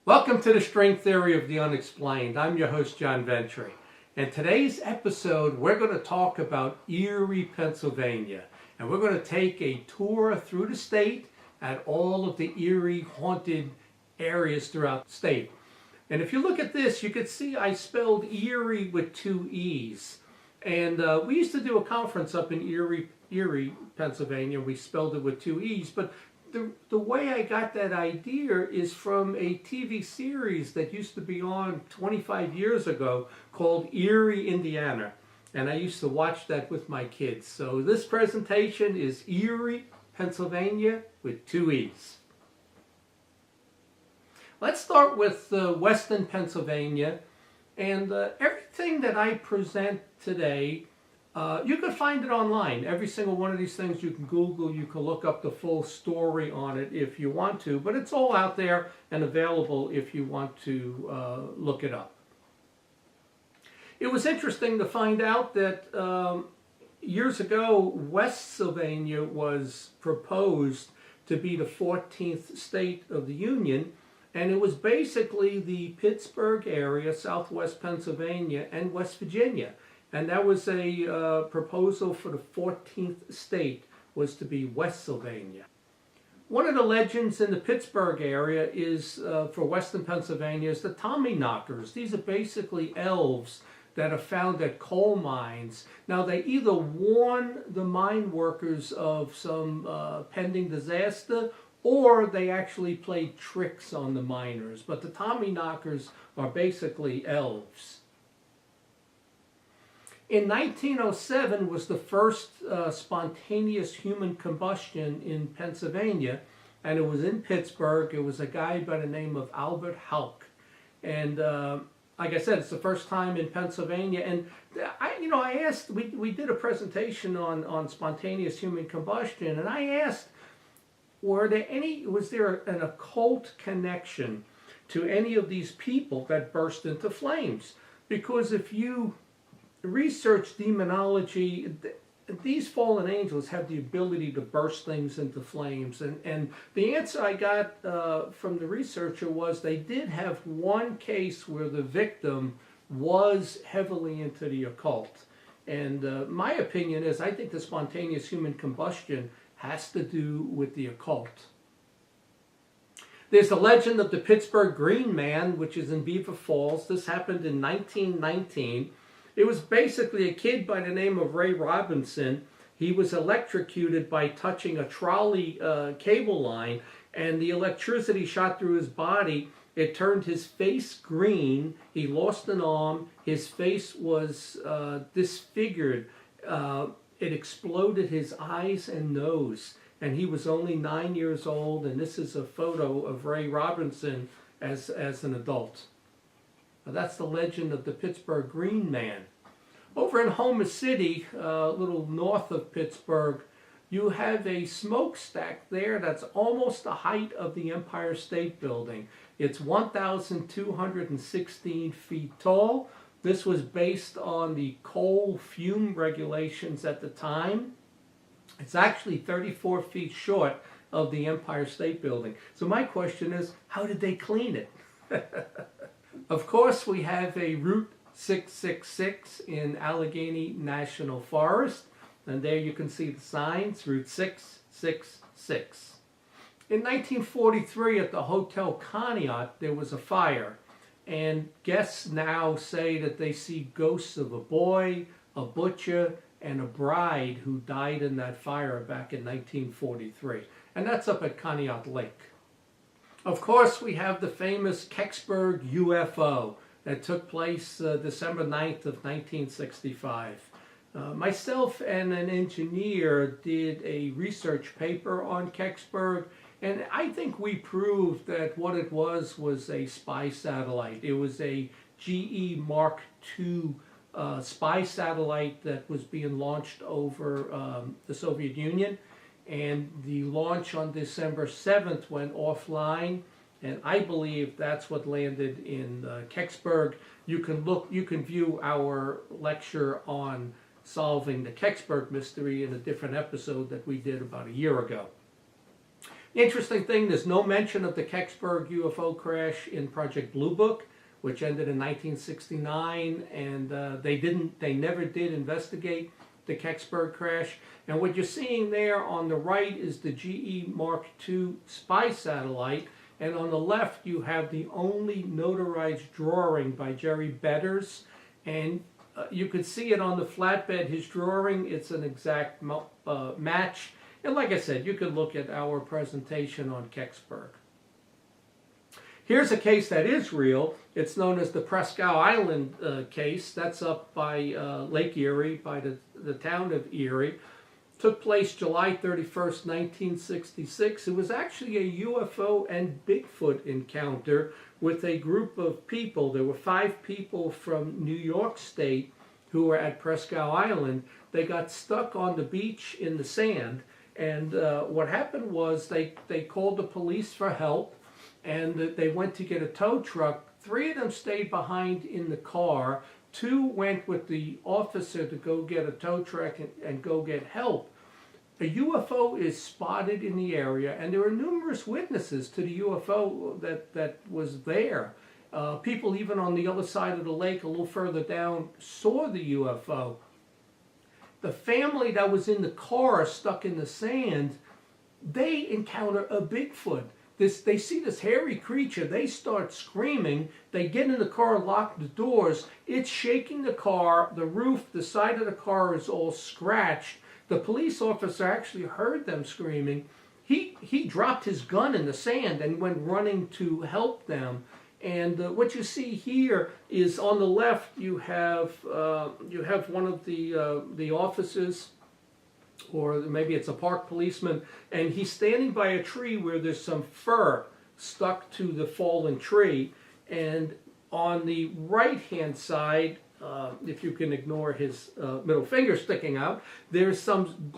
Welcome to the String Theory of the Unexplained. I'm your host, John Ventry. In today's episode, we're going to talk about Eerie, Pennsylvania. And we're going to take a tour through the state at all of the eerie haunted areas throughout the state. And if you look at this, you can see I spelled Eerie with two E's. And we used to do a conference up in Eerie, Pennsylvania. We spelled it with two E's. But the way I got that idea is from a TV series that used to be on 25 years ago called Eerie, Indiana. And I used to watch that with my kids. So this presentation is Eerie, Pennsylvania with two E's. Let's start with Western Pennsylvania. And everything that I present today, you can find it online. Every single one of these things you can Google, you can look up the full story on it if you want to, but it's all out there and available if you want to look it up. It was interesting to find out that years ago, West Sylvania was proposed to be the 14th state of the Union, and it was basically the Pittsburgh area, Southwest Pennsylvania, and West Virginia. And that was a proposal for the 14th state, was to be West Sylvania. One of the legends in the Pittsburgh area is, for Western Pennsylvania, is the Tommyknockers. These are basically elves that are found at coal mines. Now, they either warn the mine workers of some pending disaster, or they actually play tricks on the miners. But the Tommyknockers are basically elves. In 1907 was the first spontaneous human combustion in Pennsylvania, and it was in Pittsburgh. It was a guy by the name of Albert Hauck. And like I said, it's the first time in Pennsylvania. And I asked, we did a presentation on spontaneous human combustion, and I asked, was there an occult connection to any of these people that burst into flames? Because if you research demonology, these fallen angels have the ability to burst things into flames. And the answer I got from the researcher was they did have one case where the victim was heavily into the occult. And my opinion is I think the spontaneous human combustion has to do with the occult. There's the legend of the Pittsburgh Green Man, which is in Beaver Falls. This happened in 1919. It was basically a kid by the name of Ray Robinson. He was electrocuted by touching a trolley cable line, and the electricity shot through his body. It turned his face green. He lost an arm. His face was disfigured. It exploded his eyes and nose, and he was only 9 years old, and this is a photo of Ray Robinson as an adult. Now, that's the legend of the Pittsburgh Green Man. Over in Homer City, a little north of Pittsburgh, you have a smokestack there that's almost the height of the Empire State Building. It's 1,216 feet tall. This was based on the coal fume regulations at the time. It's actually 34 feet short of the Empire State Building. So my question is, how did they clean it? Of course, we have a Route 666 in Allegheny National Forest. And there you can see the signs, Route 666. In 1943 at the Hotel Conneaut, there was a fire. And guests now say that they see ghosts of a boy, a butcher, and a bride who died in that fire back in 1943. And that's up at Conneaut Lake. Of course, we have the famous Kecksburg UFO that took place December 9th of 1965. Myself and an engineer did a research paper on Kecksburg, and I think we proved that what it was a spy satellite. It was a GE Mark II spy satellite that was being launched over the Soviet Union. And the launch on December 7th went offline, and I believe that's what landed in Kecksburg. You can view our lecture on solving the Kecksburg mystery in a different episode that we did about a year ago. Interesting thing, there's no mention of the Kecksburg UFO crash in Project Blue Book, which ended in 1969, and they never did investigate the Kecksburg crash. And what you're seeing there on the right is the GE Mark II spy satellite, and on the left you have the only notarized drawing by Jerry Betters, and you could see it on the flatbed, his drawing. It's an exact match. And like I said, you could look at our presentation on Kecksburg. Here's a case that is real. It's known as the Presque Isle case. That's up by Lake Erie, by the town of Erie. Took place July 31st, 1966. It was actually a UFO and Bigfoot encounter with a group of people. There were 5 people from New York State who were at Presque Island. They got stuck on the beach in the sand, and what happened was they called the police for help, and they went to get a tow truck. 3 of them stayed behind in the car. 2 went with the officer to go get a tow truck and go get help. A UFO is spotted in the area, and there are numerous witnesses to the UFO that was there. People even on the other side of the lake, a little further down, saw the UFO. The family that was in the car stuck in the sand, they encounter a Bigfoot. They see this hairy creature. They start screaming. They get in the car, lock the doors. It's shaking the car. The roof, the side of the car is all scratched. The police officer actually heard them screaming. He dropped his gun in the sand and went running to help them. And what you see here is on the left you have one of the officers, or maybe it's a park policeman, and he's standing by a tree where there's some fur stuck to the fallen tree. And on the right-hand side, if you can ignore his middle finger sticking out, there's some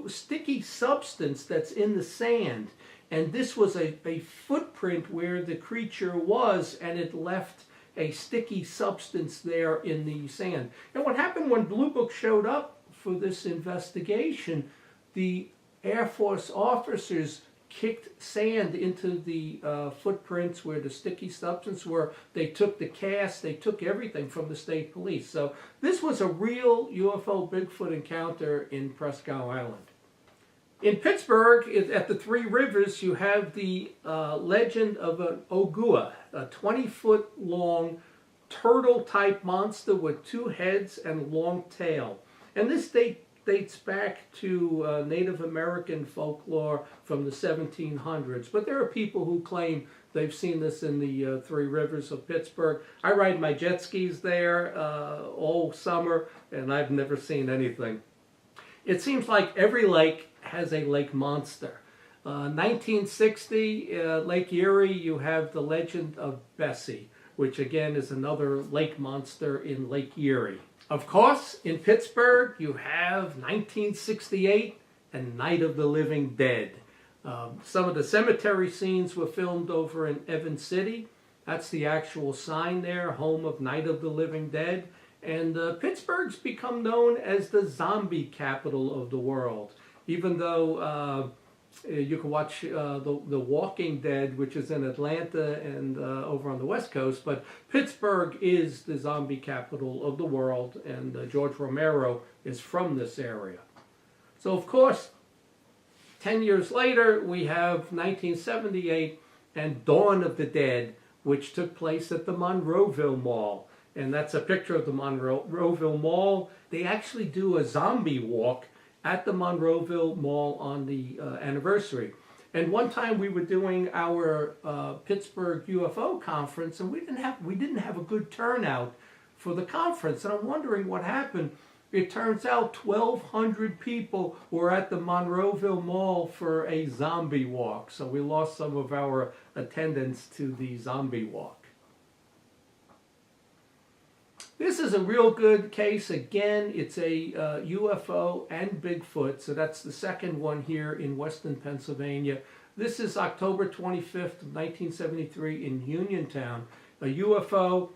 sticky substance that's in the sand. And this was a footprint where the creature was, and it left a sticky substance there in the sand. And what happened when Blue Book showed up for this investigation, the Air Force officers kicked sand into the footprints where the sticky substance were. They took the cast, they took everything from the state police. So this was a real UFO Bigfoot encounter in Presque Island. In Pittsburgh, at the Three Rivers, you have the legend of an Ogua, a 20-foot long turtle-type monster with 2 heads and long tail. And this dates back to Native American folklore from the 1700s. But there are people who claim they've seen this in the Three Rivers of Pittsburgh. I ride my jet skis there all summer, and I've never seen anything. It seems like every lake has a lake monster. 1960, Lake Erie, you have the legend of Bessie, which again is another lake monster in Lake Erie. Of course, in Pittsburgh, you have 1968 and Night of the Living Dead. Some of the cemetery scenes were filmed over in Evans City. That's the actual sign there, home of Night of the Living Dead. And Pittsburgh's become known as the zombie capital of the world. Even though you can watch the Walking Dead, which is in Atlanta and over on the West Coast, but Pittsburgh is the zombie capital of the world, and George Romero is from this area. So of course, 10 years later, we have 1978 and Dawn of the Dead, which took place at the Monroeville Mall. And that's a picture of the Monroeville Mall. They actually do a zombie walk at the Monroeville Mall on the anniversary. And one time we were doing our Pittsburgh UFO conference, and we didn't have a good turnout for the conference. And I'm wondering what happened. It turns out 1,200 people were at the Monroeville Mall for a zombie walk. So we lost some of our attendance to the zombie walk. This is a real good case. Again, it's a UFO and Bigfoot, so that's the second one here in Weston, Pennsylvania. This is October 25th of 1973 in Uniontown. A UFO,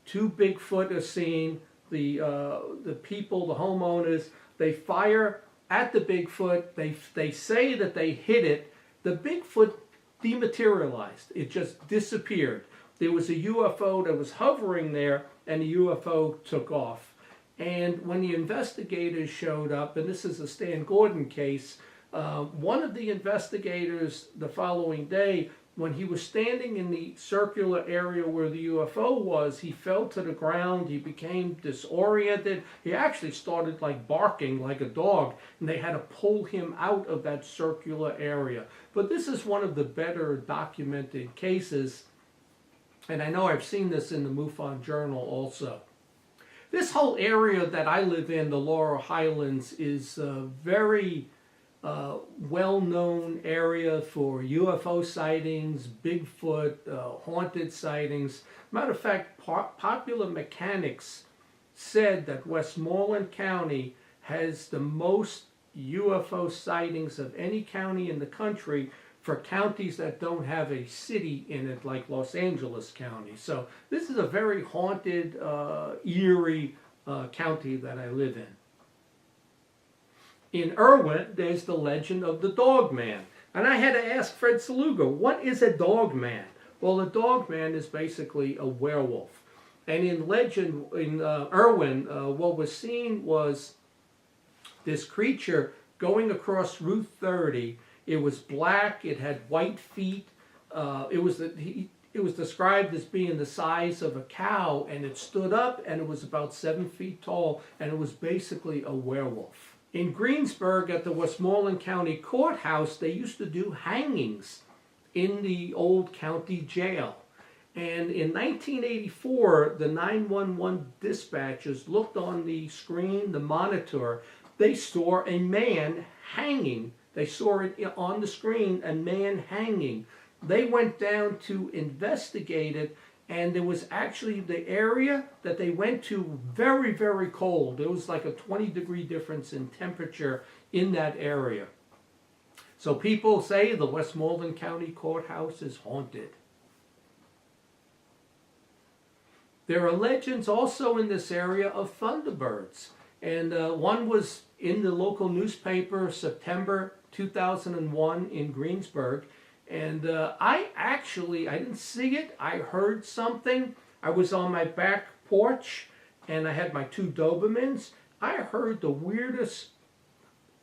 2 Bigfoot are seen. The people, the homeowners, they fire at the Bigfoot. They say that they hit it. the Bigfoot dematerialized. It just disappeared. There was a UFO that was hovering there, and the UFO took off. And when the investigators showed up, and this is a Stan Gordon case, one of the investigators the following day, when he was standing in the circular area where the UFO was, he fell to the ground, he became disoriented, he actually started like barking like a dog, and they had to pull him out of that circular area. But this is one of the better documented cases, and I know I've seen this in the MUFON Journal also. This whole area that I live in, the Laurel Highlands, is a very well-known area for UFO sightings, Bigfoot, haunted sightings. Matter of fact, Popular Mechanics said that Westmoreland County has the most UFO sightings of any county in the country for counties that don't have a city in it, like Los Angeles County. So this is a very haunted, eerie county that I live in. In Irwin, there's the legend of the Dog Man. And I had to ask Fred Saluga, what is a Dog Man? Well, a Dog Man is basically a werewolf. And in legend, in Irwin, what was seen was this creature going across Route 30. It was black, it had white feet. It was described as being the size of a cow, and it stood up, and it was about 7 feet tall, and it was basically a werewolf. In Greensburg, at the Westmoreland County Courthouse, they used to do hangings in the old county jail. And in 1984, the 911 dispatchers looked on the screen, the monitor. They saw a man hanging. They saw it on the screen, a man hanging. They went down to investigate it, and there was actually the area that they went to very, very cold. There was like a 20-degree difference in temperature in that area. So people say the Westmoreland County Courthouse is haunted. There are legends also in this area of Thunderbirds. And one was in the local newspaper, September 2001 in Greensburg. And I didn't see it. I heard something. I was on my back porch, and I had my 2 Dobermans. I heard the weirdest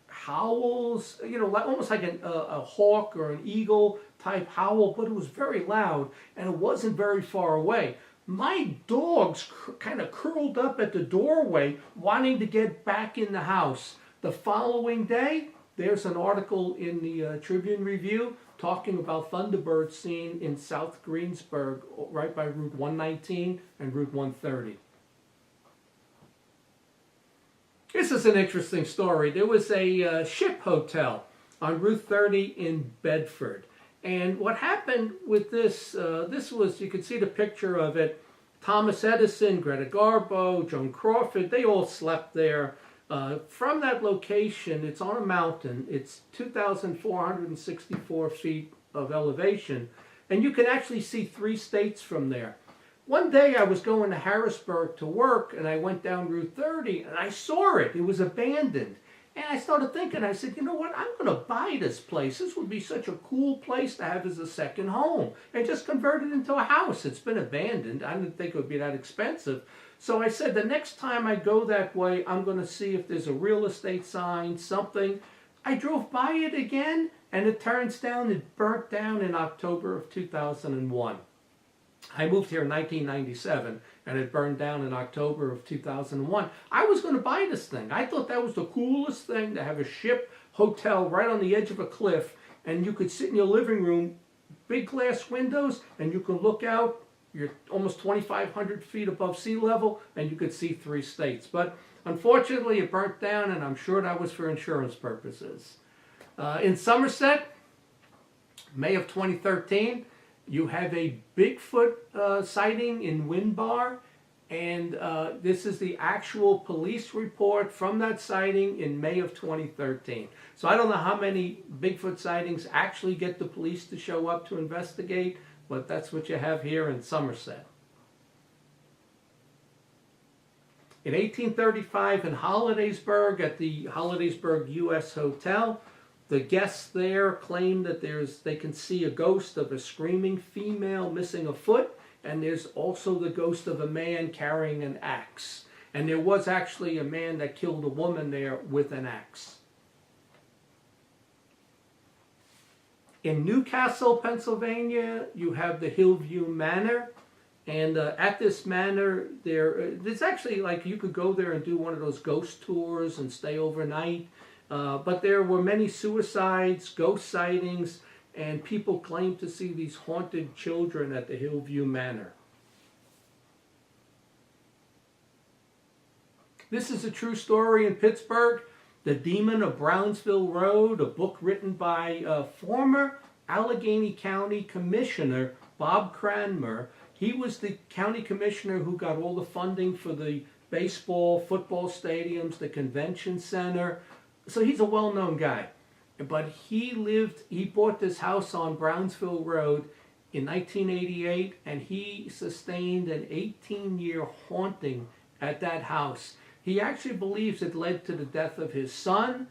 howls, almost like a hawk or an eagle type howl, but it was very loud, and it wasn't very far away. My dogs kind of curled up at the doorway, wanting to get back in the house. The following day, there's an article in the Tribune Review talking about Thunderbirds seen in South Greensburg, right by Route 119 and Route 130. This is an interesting story. There was a ship hotel on Route 30 in Bedford. And what happened with this, this was, you can see the picture of it, Thomas Edison, Greta Garbo, Joan Crawford, they all slept there. From that location, it's on a mountain. It's 2,464 feet of elevation, and you can actually see 3 states from there. One day I was going to Harrisburg to work, and I went down Route 30, and I saw it. It was abandoned. And I started thinking, I said, you know what, I'm going to buy this place. This would be such a cool place to have as a second home. And just convert it into a house. It's been abandoned. I didn't think it would be that expensive. So I said, the next time I go that way, I'm going to see if there's a real estate sign, something. I drove by it again, and it turns down, it burnt down in October of 2001. I moved here in 1997, and it burned down in October of 2001. I was going to buy this thing. I thought that was the coolest thing, to have a ship hotel right on the edge of a cliff, and you could sit in your living room, big glass windows, and you could look out. You're almost 2,500 feet above sea level, and you could see 3 states. But unfortunately, it burnt down, and I'm sure that was for insurance purposes. In Somerset, May of 2013, you have a Bigfoot sighting in Winbar, and this is the actual police report from that sighting in May of 2013. So I don't know how many Bigfoot sightings actually get the police to show up to investigate, but that's what you have here in Somerset. In 1835 in Hollidaysburg, at the Hollidaysburg U.S. Hotel, The guests there claim that they can see a ghost of a screaming female missing a foot, and there's also the ghost of a man carrying an axe. And there was actually a man that killed a woman there with an axe. In Newcastle, Pennsylvania, you have the Hillview Manor. And at this manor, there's actually, like, you could go there and do one of those ghost tours and stay overnight. But there were many suicides, ghost sightings, and people claim to see these haunted children at the Hillview Manor. This is a true story in Pittsburgh. The Demon of Brownsville Road, a book written by former Allegheny County Commissioner Bob Cranmer. He was the county commissioner who got all the funding for the baseball, football stadiums, the convention center. So he's a well-known guy. But he bought this house on Brownsville Road in 1988, and he sustained an 18-year haunting at that house. He actually believes it led to the death of his son.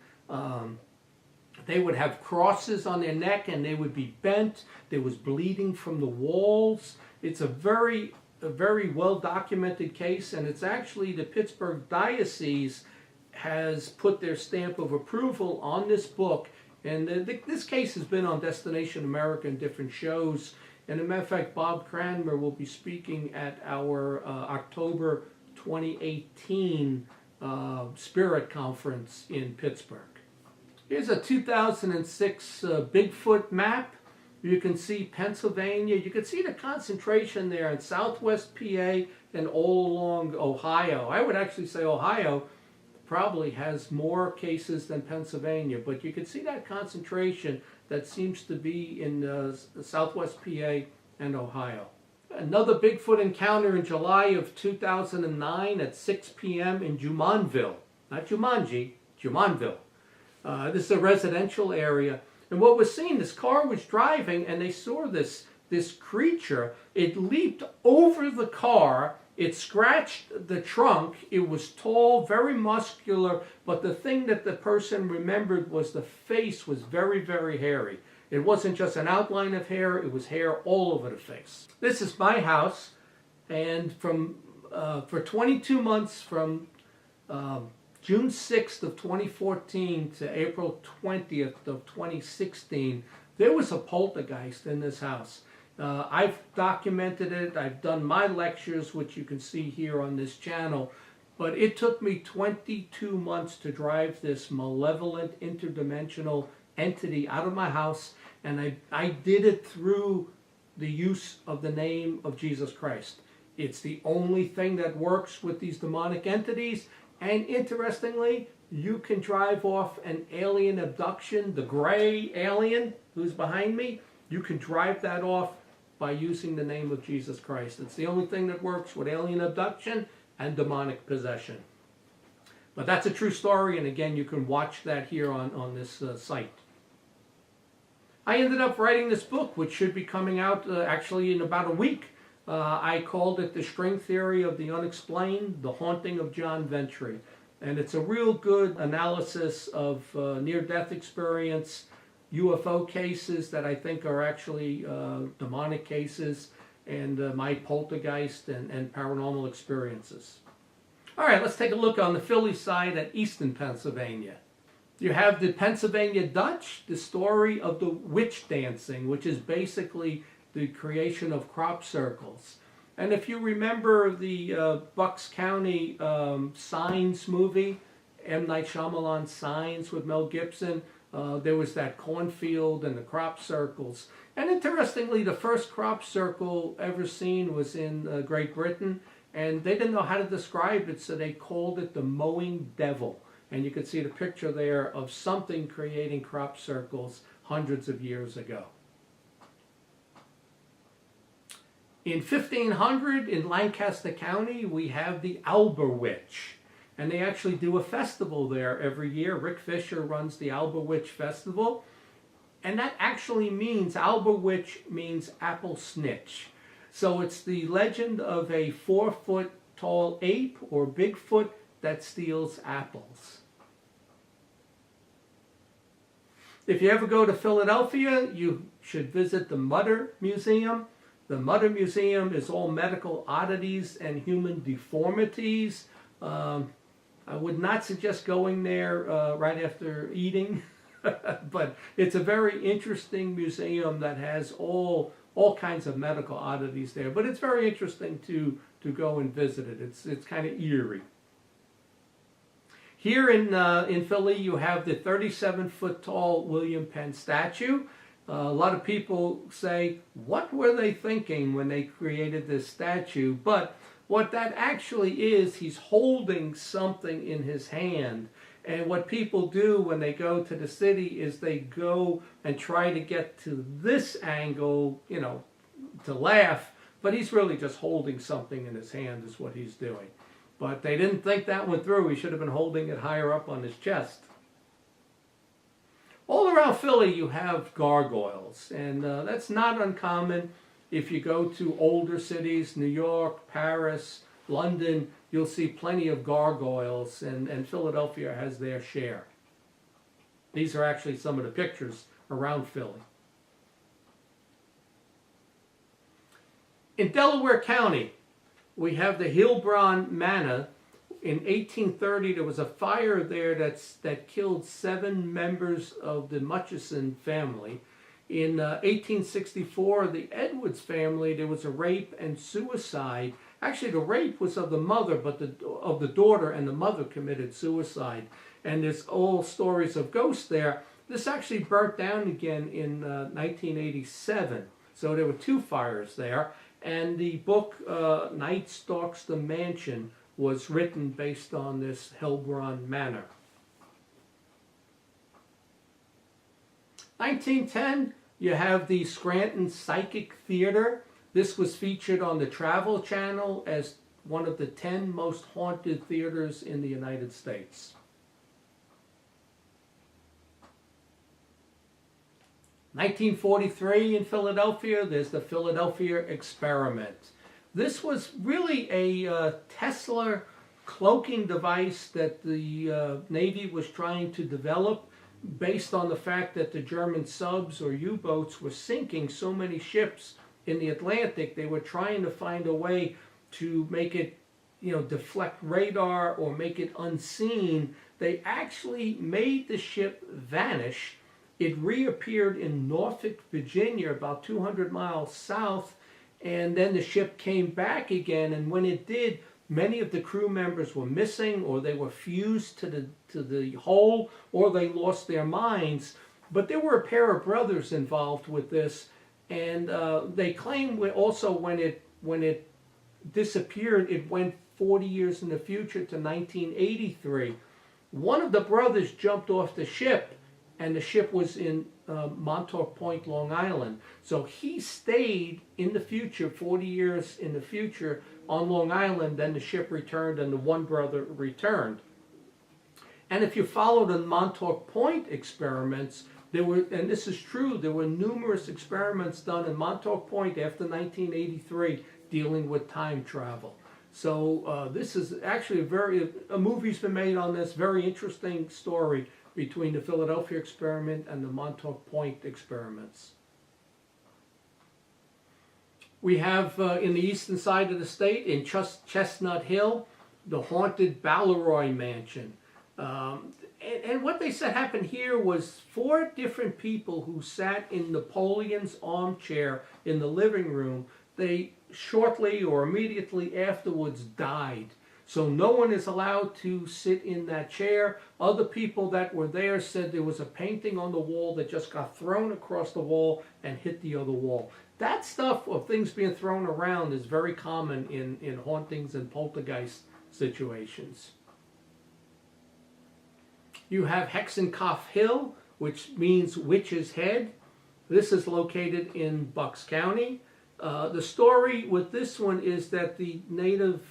They would have crosses on their neck and they would be bent. There was bleeding from the walls. It's a very well-documented case, and it's actually the Pittsburgh Diocese has put their stamp of approval on this book. And this case has been on Destination America and different shows. And as a matter of fact, Bob Cranmer will be speaking at our October 2018 Spirit Conference in Pittsburgh. Here's a 2006 Bigfoot map. You can see Pennsylvania. You can see the concentration there in southwest PA and all along Ohio. I would actually say Ohio probably has more cases than Pennsylvania, but you can see that concentration that seems to be in southwest PA and Ohio. Another Bigfoot encounter in July of 2009 at 6 p.m. in Jumonville. Not Jumanji, Jumonville. This is a residential area. And what was seen, this car was driving and they saw this creature. It leaped over the car. It scratched the trunk. It was tall, very muscular, but the thing that the person remembered was the face was very, very hairy. It wasn't just an outline of hair, it was hair all over the face. This is my house, and for 22 months, from June 6th of 2014 to April 20th of 2016, there was a poltergeist in this house. I've documented it. I've done my lectures, which you can see here on this channel. But it took me 22 months to drive this malevolent interdimensional entity out of my house. And I did it through the use of the name of Jesus Christ. It's the only thing that works with these demonic entities. And interestingly, you can drive off an alien abduction, the gray alien who's behind me. You can drive that off by using the name of Jesus Christ. It's the only thing that works with alien abduction and demonic possession. But that's a true story, and again, you can watch that here on this site. I ended up writing this book, which should be coming out actually in about a week. I called it The String Theory of the Unexplained, The Haunting of John Ventry. And it's a real good analysis of near-death experience, UFO cases that I think are actually demonic cases, and my poltergeist and paranormal experiences. All right, let's take a look on the Philly side at Easton, Pennsylvania. You have the Pennsylvania Dutch, the story of the witch dancing, which is basically the creation of crop circles. And if you remember the Bucks County Signs movie, M. Night Shyamalan Signs with Mel Gibson, there was that cornfield and the crop circles. And interestingly, the first crop circle ever seen was in Great Britain, and they didn't know how to describe it, so they called it the mowing devil. And you can see the picture there of something creating crop circles hundreds of years ago. In 1500, in Lancaster County, we have the Alba Witch. And they actually do a festival there every year. Rick Fisher runs the Alba Witch Festival. And that actually means, Alba Witch means apple snitch. So it's the legend of a 4-foot tall ape or Bigfoot that steals apples. If you ever go to Philadelphia, you should visit the Mutter Museum. The Mutter Museum is all medical oddities and human deformities. I would not suggest going there right after eating, but it's a very interesting museum that has all kinds of medical oddities there. But it's very interesting to go and visit it. It's kind of eerie. Here in Philly, you have the 37-foot tall William Penn statue. A lot of people say, what were they thinking when they created this statue? But what that actually is, he's holding something in his hand. And what people do when they go to the city is they go and try to get to this angle, you know, to laugh. But he's really just holding something in his hand is what he's doing. But they didn't think that one through. He should have been holding it higher up on his chest. All around Philly you have gargoyles, and that's not uncommon. If you go to older cities, New York, Paris, London, you'll see plenty of gargoyles, and Philadelphia has their share. These are actually some of the pictures around Philly. In Delaware County, we have the Heilbronn Manor. In 1830, there was a fire there that killed 7 members of the Murchison family. In 1864, the Edwards family, there was a rape and suicide. Actually, the rape was of the mother, but of the daughter, and the mother committed suicide. And there's all stories of ghosts there. This actually burnt down again in 1987. So there were 2 fires there. And the book Night Stalks the Mansion was written based on this Heilbronn Manor. 1910, you have the Scranton Psychic Theater. This was featured on the Travel Channel as one of the 10 most haunted theaters in the United States. 1943 in Philadelphia, there's the Philadelphia Experiment. This was really a Tesla cloaking device that the Navy was trying to develop based on the fact that the German subs or U-boats were sinking so many ships in the Atlantic. They were trying to find a way to make it, deflect radar or make it unseen. They actually made the ship vanish. It reappeared in Norfolk, Virginia, about 200 miles south, and then the ship came back again, and when it did, many of the crew members were missing, or they were fused to the hull, or they lost their minds. But there were a pair of brothers involved with this, and they claim also when it disappeared, it went 40 years in the future to 1983. One of the brothers jumped off the ship, and the ship was in Montauk Point, Long Island. So he stayed in the future, 40 years in the future, on Long Island. Then the ship returned, and the one brother returned. And if you follow the Montauk Point experiments, there were, and this is true, there were numerous experiments done in Montauk Point after 1983 dealing with time travel. So this is actually a movie's been made on this, very interesting story between the Philadelphia experiment and the Montauk Point experiments. We have in the eastern side of the state, in Chestnut Hill, the haunted Balleroy Mansion. And what they said happened here was 4 different people who sat in Napoleon's armchair in the living room. They shortly or immediately afterwards died. So no one is allowed to sit in that chair. Other people that were there said there was a painting on the wall that just got thrown across the wall and hit the other wall. That stuff of things being thrown around is very common in hauntings and poltergeist situations. You have Hexenkopf Hill, which means witch's head. This is located in Bucks County. The story with this one is that the Native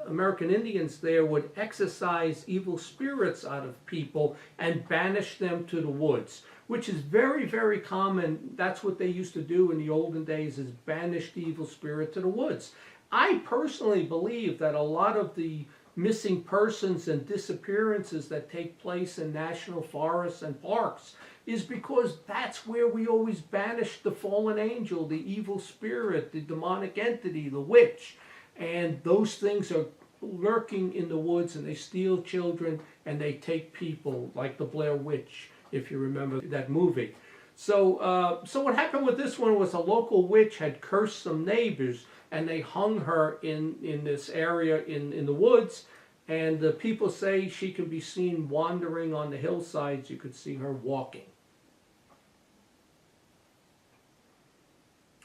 American Indians there would exorcise evil spirits out of people and banish them to the woods, which is very, very common. That's what they used to do in the olden days, is banish the evil spirit to the woods. I personally believe that a lot of the missing persons and disappearances that take place in national forests and parks is because that's where we always banish the fallen angel, the evil spirit, the demonic entity, the witch. And those things are lurking in the woods, and they steal children and they take people, like the Blair Witch, if you remember that movie. So what happened with this one was a local witch had cursed some neighbors, and they hung her in this area in the woods. And the people say she could be seen wandering on the hillsides. You could see her walking.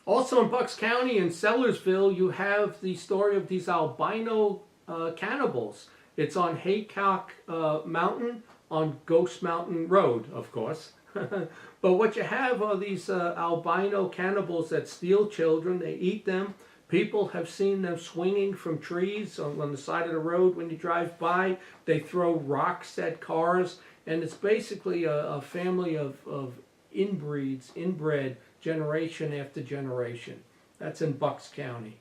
Also in Bucks County, in Sellersville, you have the story of these albino cannibals. It's on Haycock Mountain, on Ghost Mountain Road, of course. But what you have are these albino cannibals that steal children. They eat them. People have seen them swinging from trees on the side of the road when you drive by. They throw rocks at cars. And it's basically a family of inbred generation after generation. That's in Bucks County.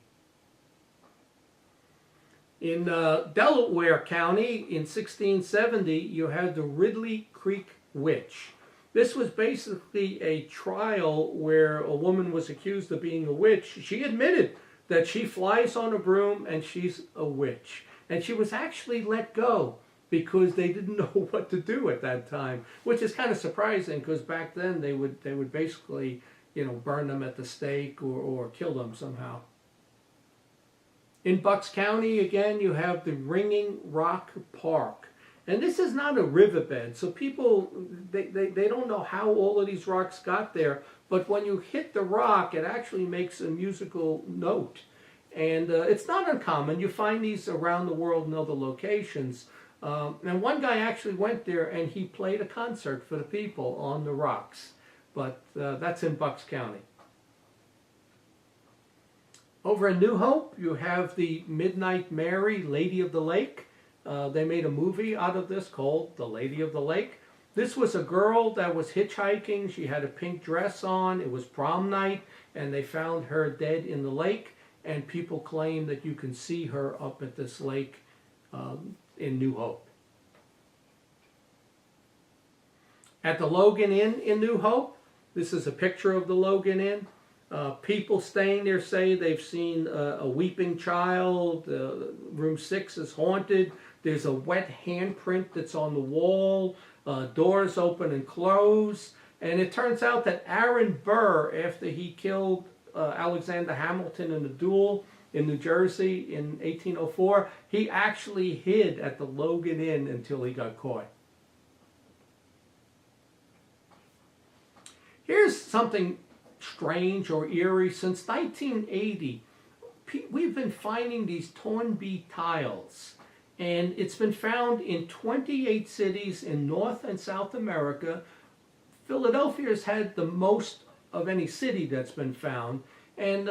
In Delaware County, in 1670, you had the Ridley Creek Witch. This was basically a trial where a woman was accused of being a witch. She admitted that she flies on a broom and she's a witch. And she was actually let go because they didn't know what to do at that time, which is kind of surprising because back then they would basically, burn them at the stake or kill them somehow. In Bucks County, again, you have the Ringing Rock Park. And this is not a riverbed, so people, they don't know how all of these rocks got there, but when you hit the rock, it actually makes a musical note. And it's not uncommon. You find these around the world in other locations. And one guy actually went there and he played a concert for the people on the rocks. But that's in Bucks County. Over in New Hope, you have the Midnight Mary, Lady of the Lake. They made a movie out of this called The Lady of the Lake. This was a girl that was hitchhiking. She had a pink dress on. It was prom night, and they found her dead in the lake. And people claim that you can see her up at this lake in New Hope. At the Logan Inn in New Hope, this is a picture of the Logan Inn. People staying there say they've seen a weeping child. Room 6 is haunted. There's a wet handprint that's on the wall. Doors open and close. And it turns out that Aaron Burr, after he killed Alexander Hamilton in a duel in New Jersey in 1804, he actually hid at the Logan Inn until he got caught. Here's something strange or eerie. Since 1980, we've been finding these Toynbee tiles, and it's been found in 28 cities in North and South America. Philadelphia has had the most of any city that's been found, and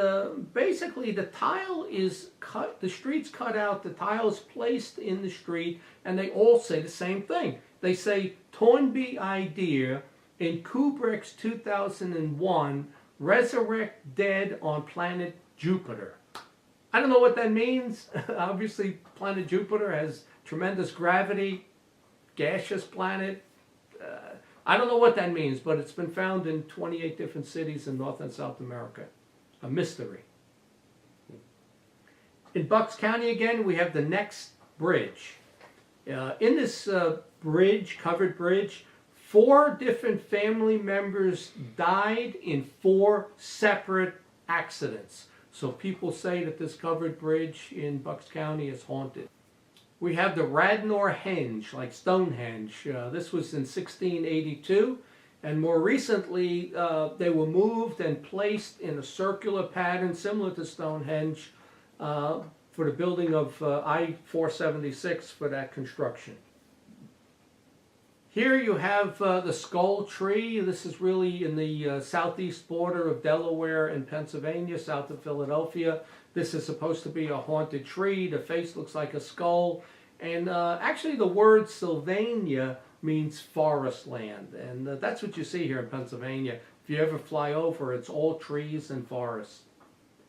basically the tile is cut, the street's cut out, the tile is placed in the street, and they all say the same thing. They say Toynbee idea in Kubrick's 2001 Resurrect Dead on Planet Jupiter. I don't know what that means. Obviously, planet Jupiter has tremendous gravity, gaseous planet. I don't know what that means, but it's been found in 28 different cities in North and South America. A mystery. In Bucks County again, we have the Next Bridge. In this bridge, covered bridge, 4 different family members died in 4 separate accidents. So people say that this covered bridge in Bucks County is haunted. We have the Radnor Henge, like Stonehenge. This was in 1682. And more recently, they were moved and placed in a circular pattern similar to Stonehenge for the building of I-476 for that construction. Here you have the Skull Tree. This is really in the southeast border of Delaware and Pennsylvania, south of Philadelphia. This is supposed to be a haunted tree. The face looks like a skull. And actually the word Sylvania means forest land. And that's what you see here in Pennsylvania. If you ever fly over, it's all trees and forests.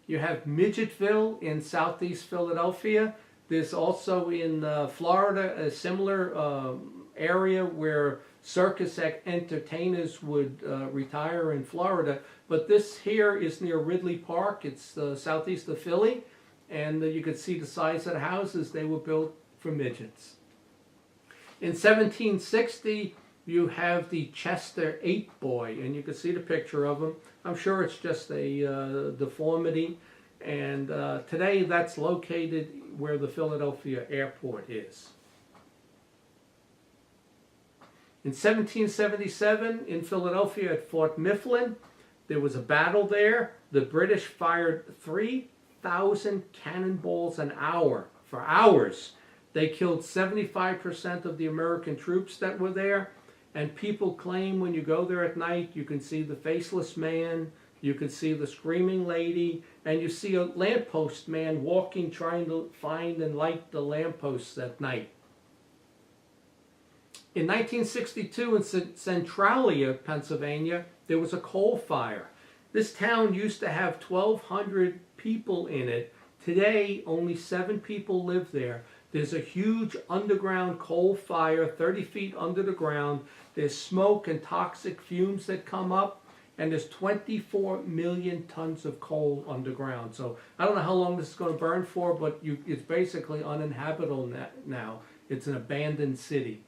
You have Midgetville in southeast Philadelphia. There's also in Florida a similar area where circus entertainers would retire in Florida. But this here is near Ridley Park. It's southeast of Philly. And you can see the size of the houses. They were built for midgets. In 1760, you have the Chester 8 Boy, and you can see the picture of him. I'm sure it's just a deformity. And today that's located where the Philadelphia airport is. In 1777, in Philadelphia at Fort Mifflin, there was a battle there. The British fired 3,000 cannonballs an hour for hours. They killed 75% of the American troops that were there. And people claim when you go there at night, you can see the faceless man, you can see the screaming lady, and you see a lamppost man walking, trying to find and light the lampposts at night. In 1962, in Centralia, Pennsylvania, there was a coal fire. This town used to have 1,200 people in it. Today, only 7 people live there. There's a huge underground coal fire 30 feet under the ground. There's smoke and toxic fumes that come up, and there's 24 million tons of coal underground. So I don't know how long this is going to burn for, but it's basically uninhabitable now. It's an abandoned city.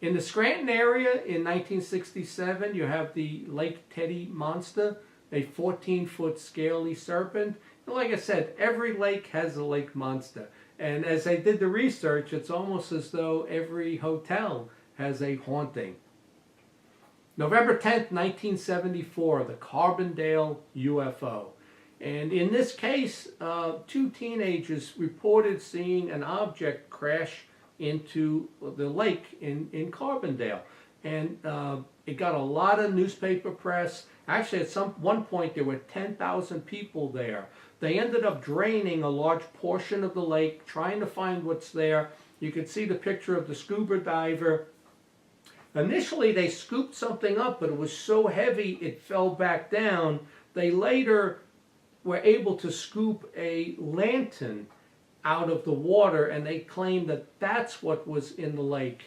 In the Scranton area in 1967, you have the Lake Teddy monster, a 14-foot scaly serpent. And like I said, every lake has a lake monster. And as I did the research, it's almost as though every hotel has a haunting. November 10th, 1974, the Carbondale UFO. And in this case, 2 teenagers reported seeing an object crash into the lake in Carbondale. And it got a lot of newspaper press. Actually, at one point, there were 10,000 people there. They ended up draining a large portion of the lake, trying to find what's there. You can see the picture of the scuba diver. Initially, they scooped something up, but it was so heavy it fell back down. They later were able to scoop a lantern out of the water, and they claimed that that's what was in the lake.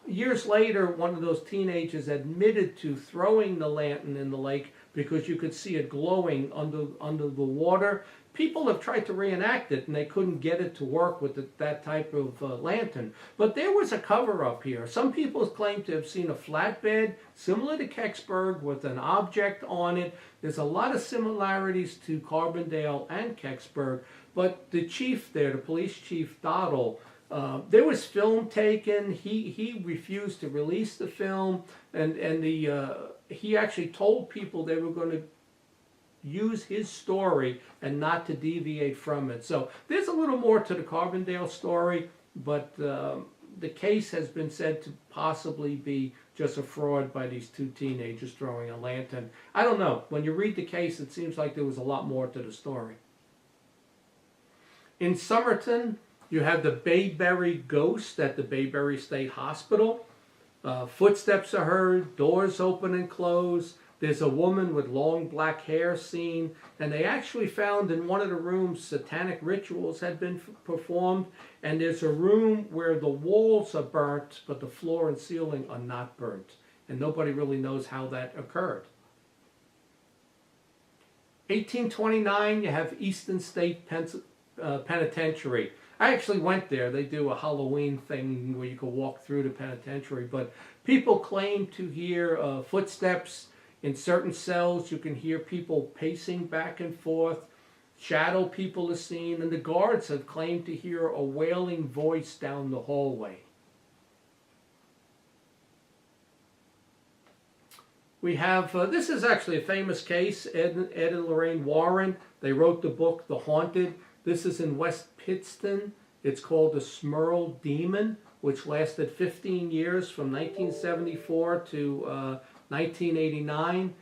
Years later, one of those teenagers admitted to throwing the lantern in the lake because you could see it glowing under the water. People have tried to reenact it, and they couldn't get it to work with that type of lantern. But there was a cover-up here. Some people claim to have seen a flatbed similar to Kecksburg with an object on it. There's a lot of similarities to Carbondale and Kecksburg. But the chief there, the police chief Doddle, there was film taken. He refused to release the film, and he actually told people they were going to use his story and not to deviate from it. So there's a little more to the Carbondale story, but the case has been said to possibly be just a fraud by these 2 teenagers throwing a lantern. I don't know. When you read the case, it seems like there was a lot more to the story. In Somerton, you have the Bayberry ghost at the Bayberry State Hospital. Footsteps are heard, doors open and close. There's a woman with long black hair seen, and they actually found in one of the rooms satanic rituals had been performed, and there's a room where the walls are burnt, but the floor and ceiling are not burnt, and nobody really knows how that occurred. 1829, you have Easton State Penitentiary. I actually went there. They do a Halloween thing where you can walk through the penitentiary, but people claim to hear footsteps in certain cells. You can hear people pacing back and forth. Shadow people are seen, and the guards have claimed to hear a wailing voice down the hallway. We have, this is actually a famous case, Ed and Lorraine Warren. They wrote the book, The Haunted. This is in West Pittston. It's called The Smurl Demon, which lasted 15 years from 1974 to 1989.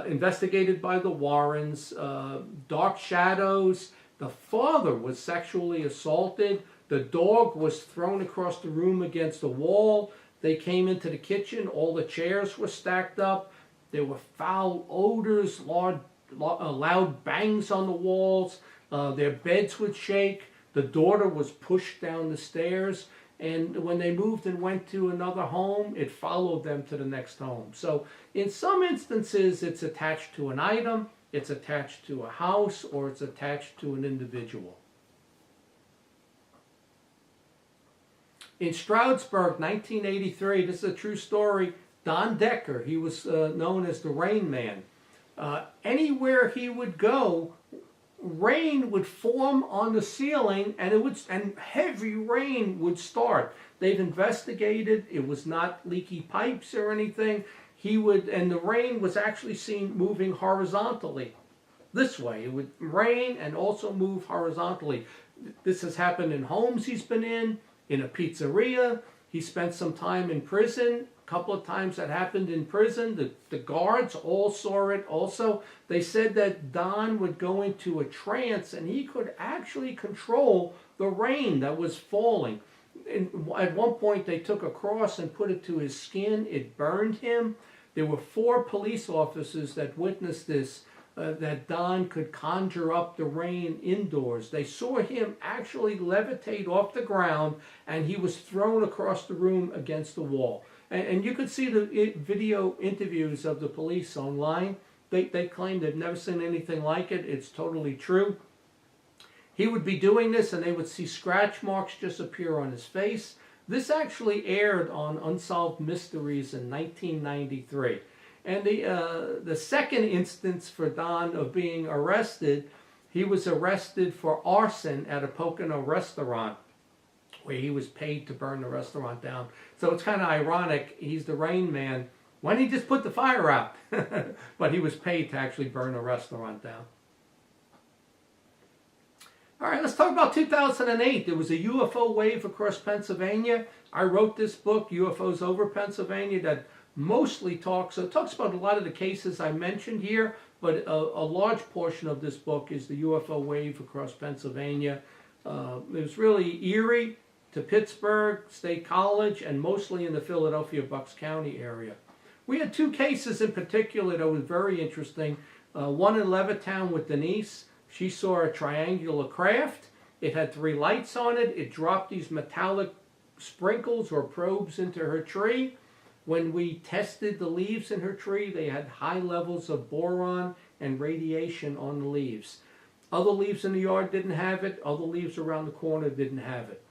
Investigated by the Warrens. Dark shadows. The father was sexually assaulted. The dog was thrown across the room against the wall. They came into the kitchen. All the chairs were stacked up. There were foul odors, loud bangs on the walls. Their beds would shake. The daughter was pushed down the stairs. And when they moved and went to another home, it followed them to the next home. So in some instances, it's attached to an item, it's attached to a house, or it's attached to an individual. In Stroudsburg, 1983, this is a true story, Don Decker, he was known as the Rain Man. Anywhere he would go, rain would form on the ceiling, and heavy rain would start. They've investigated; it was not leaky pipes or anything. And the rain was actually seen moving horizontally, this way. It would rain and also move horizontally. This has happened in homes he's been in a pizzeria. He spent some time in prison. A couple of times that happened in prison. The guards all saw it also. They said that Don would go into a trance and he could actually control the rain that was falling. And at one point they took a cross and put it to his skin. It burned him. There were 4 police officers that witnessed this, that Don could conjure up the rain indoors. They saw him actually levitate off the ground, and he was thrown across the room against the wall. And you could see the video interviews of the police online. They claim they've never seen anything like it. It's totally true. He would be doing this, and they would see scratch marks just appear on his face. This actually aired on Unsolved Mysteries in 1993. And the second instance for Don of being arrested, he was arrested for arson at a Pocono restaurant, where he was paid to burn the restaurant down. So it's kind of ironic. He's the Rain Man. Why didn't he just put the fire out? But he was paid to actually burn a restaurant down. All right, let's talk about 2008. There was a UFO wave across Pennsylvania. I wrote this book, UFOs Over Pennsylvania, that mostly talks about a lot of the cases I mentioned here, but a large portion of this book is the UFO wave across Pennsylvania. It was really Erie to Pittsburgh State College, and mostly in the Philadelphia Bucks County area. We had 2 cases in particular that was very interesting. One in Levittown with Denise. She saw a triangular craft. It had 3 lights on it. It dropped these metallic sprinkles or probes into her tree. When we tested the leaves in her tree, they had high levels of boron and radiation on the leaves. Other leaves in the yard didn't have it. Other leaves around the corner didn't have it.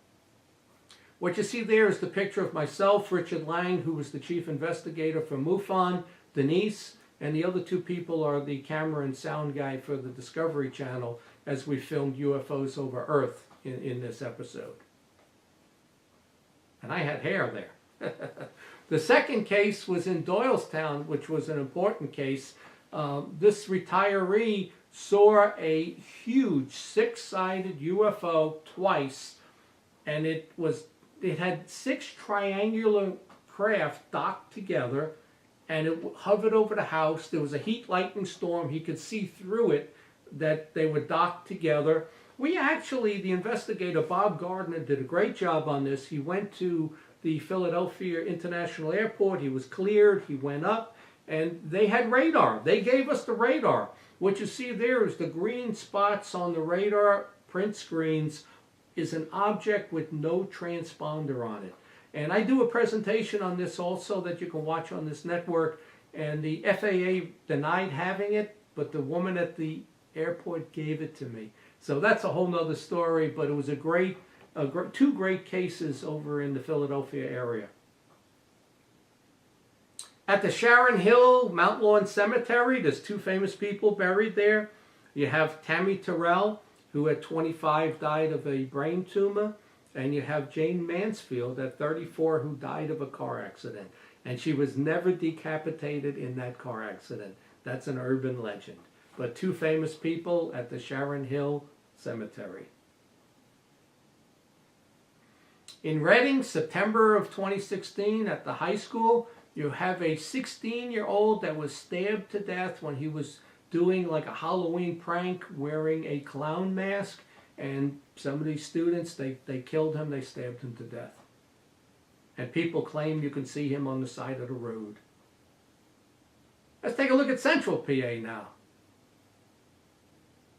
What you see there is the picture of myself, Richard Lang, who was the chief investigator for MUFON, Denise, and the other 2 people are the camera and sound guy for the Discovery Channel as we filmed UFOs over Earth in this episode. And I had hair there. The second case was in Doylestown, which was an important case. This retiree saw a huge 6-sided UFO twice, and it had 6 triangular craft docked together, and it hovered over the house. There was a heat lightning storm. He could see through it that they were docked together. We actually, the investigator Bob Gardner did a great job on this. He went to the Philadelphia International Airport. He was cleared. He went up, and they had radar. They gave us the radar. What you see there is the green spots on the radar print screens is an object with no transponder on it. And I do a presentation on this also that you can watch on this network. And the FAA denied having it, but the woman at the airport gave it to me. So that's a whole nother story, but it was a great, 2 great cases over in the Philadelphia area. At the Sharon Hill Mount Lawn Cemetery, there's 2 famous people buried there. You have Tammy Terrell, who at 25 died of a brain tumor, and you have Jane Mansfield at 34 who died of a car accident. And she was never decapitated in that car accident. That's an urban legend. But 2 famous people at the Sharon Hill Cemetery. In Reading, September of 2016, at the high school, you have a 16-year-old that was stabbed to death when he was doing like a Halloween prank wearing a clown mask. And some of these students, they killed him, they stabbed him to death. And people claim you can see him on the side of the road. Let's take a look at Central PA now.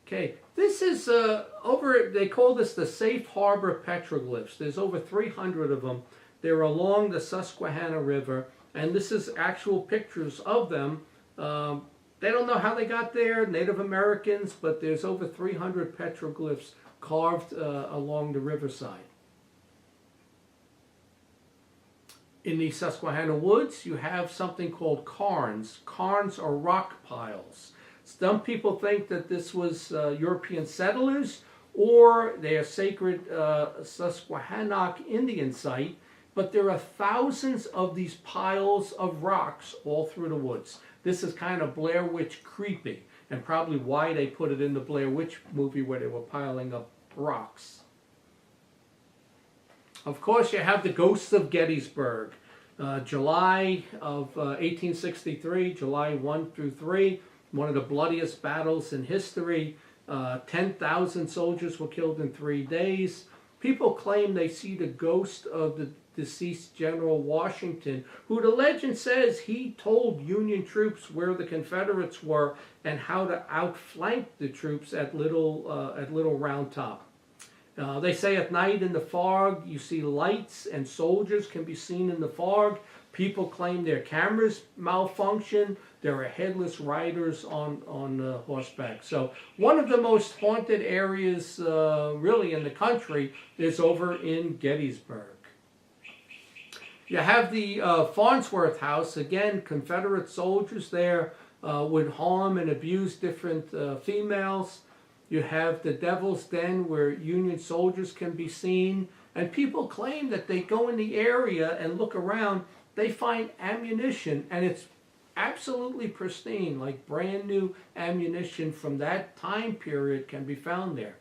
Okay, this is over, they call this the Safe Harbor petroglyphs. There's over 300 of them. They're along the Susquehanna River, and this is actual pictures of them. They don't know how they got there, Native Americans, but there's over 300 petroglyphs carved along the riverside. In the Susquehanna Woods, you have something called cairns. Cairns are rock piles. Some people think that this was European settlers, or they are sacred Susquehannock Indian site, but there are thousands of these piles of rocks all through the woods. This is kind of Blair Witch creepy, and probably why they put it in the Blair Witch movie where they were piling up rocks. Of course, you have the ghosts of Gettysburg. July of 1863, July 1 through 3, one of the bloodiest battles in history. 10,000 soldiers were killed in 3 days. People claim they see the ghost of the deceased General Washington, who the legend says he told Union troops where the Confederates were and how to outflank the troops at Little Round Top. They say at night in the fog you see lights and soldiers can be seen in the fog. People claim their cameras malfunction. There are headless riders on horseback. So one of the most haunted areas really in the country is over in Gettysburg. You have the Farnsworth House. Again, Confederate soldiers there would harm and abuse different females. You have the Devil's Den where Union soldiers can be seen. And people claim that they go in the area and look around. They find ammunition, and it's absolutely pristine, like brand new ammunition from that time period can be found there.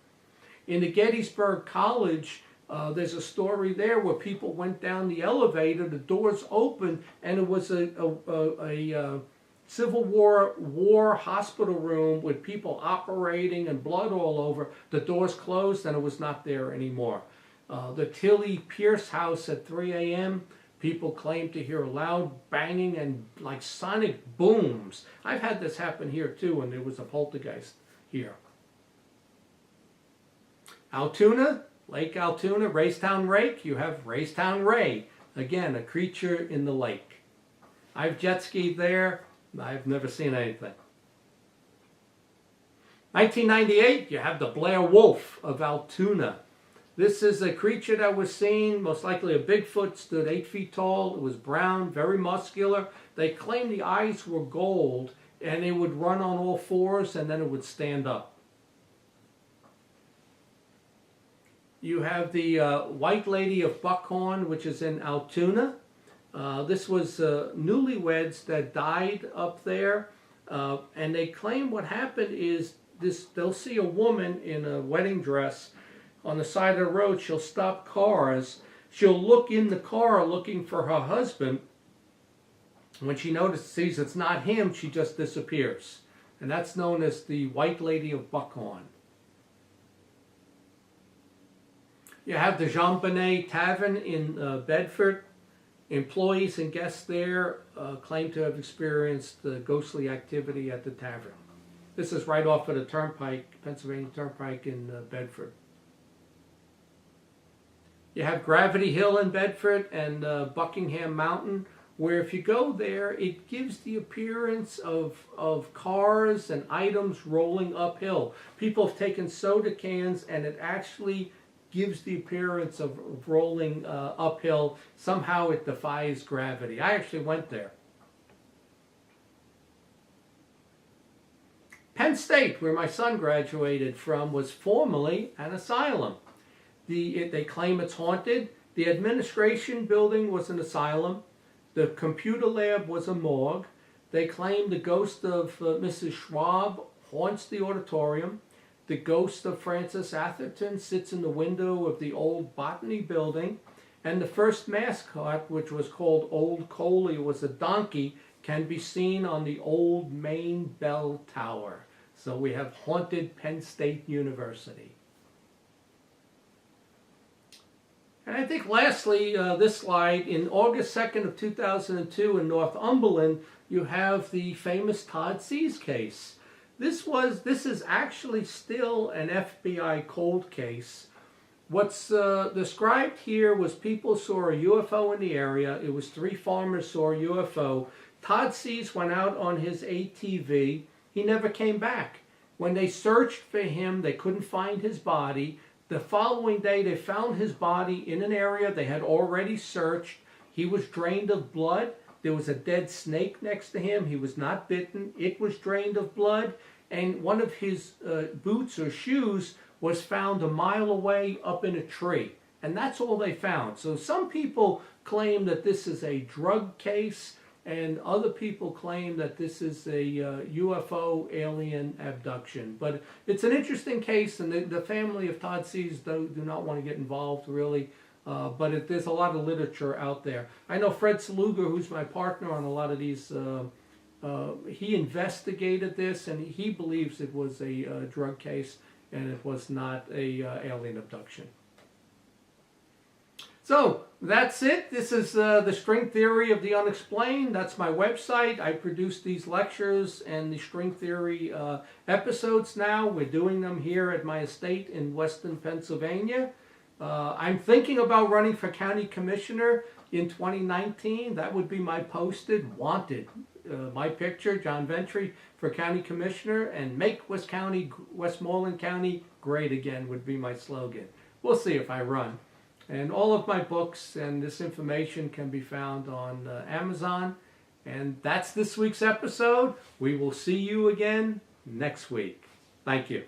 In the Gettysburg College, there's a story there where people went down the elevator, the doors opened, and it was a Civil War hospital room with people operating and blood all over. The doors closed and it was not there anymore. The Tilly Pierce house at 3 a.m., people claim to hear loud banging and like sonic booms. I've had this happen here too, and there was a poltergeist here. Altoona, Lake Altoona, Raystown Lake, you have Raystown Ray. Again, a creature in the lake. I've jet skied there. I've never seen anything. 1998, you have the Blair Wolf of Altoona. This is a creature that was seen, most likely a Bigfoot, stood 8 feet tall. It was brown, very muscular. They claim the eyes were gold, and it would run on all fours, and then it would stand up. You have the White Lady of Buckhorn, which is in Altoona. This was newlyweds that died up there, and they claim what happened is they'll see a woman in a wedding dress on the side of the road. She'll stop cars. She'll look in the car looking for her husband. When she sees it's not him, she just disappears. And that's known as the White Lady of Buckhorn. You have the Jean Bonnet Tavern in Bedford. Employees and guests there claim to have experienced ghostly activity at the tavern. This is right off of the Turnpike, Pennsylvania Turnpike in Bedford. You have Gravity Hill in Bedford and Buckingham Mountain, where if you go there, it gives the appearance of cars and items rolling uphill. People have taken soda cans and it actually gives the appearance of rolling uphill. Somehow it defies gravity. I actually went there. Penn State, where my son graduated from, was formerly an asylum. They claim it's haunted. The administration building was an asylum. The computer lab was a morgue. They claim the ghost of Mrs. Schwab haunts the auditorium. The ghost of Francis Atherton sits in the window of the old botany building. And the first mascot, which was called Old Coley, was a donkey, can be seen on the old main bell tower. So we have haunted Penn State University. And I think lastly, this slide, in August 2nd of 2002 in Northumberland, you have the famous Todd Seas case. This is actually still an FBI cold case. What's described here was people saw a UFO in the area. It was 3 farmers saw a UFO. Todd Sees went out on his ATV. He never came back. When they searched for him, they couldn't find his body. The following day, they found his body in an area they had already searched. He was drained of blood. There was a dead snake next to him. He was not bitten. It was drained of blood. And one of his boots or shoes was found a mile away up in a tree. And that's all they found. So some people claim that this is a drug case, and other people claim that this is a UFO alien abduction. But it's an interesting case, and the family of Todd Sees do not want to get involved, really. But there's a lot of literature out there. I know Fred Saluga, who's my partner on a lot of these, he investigated this, and he believes it was a drug case, and it was not a alien abduction. So that's it. This is the string theory of the unexplained. That's my website. I produce these lectures and the string theory episodes now. We're doing them here at my estate in Weston, Pennsylvania. I'm thinking about running for county commissioner in 2019. That would be my posted wanted. My picture, John Ventry, for county commissioner, and make Westmoreland County great again would be my slogan. We'll see if I run. And all of my books and this information can be found on Amazon. And that's this week's episode. We will see you again next week. Thank you.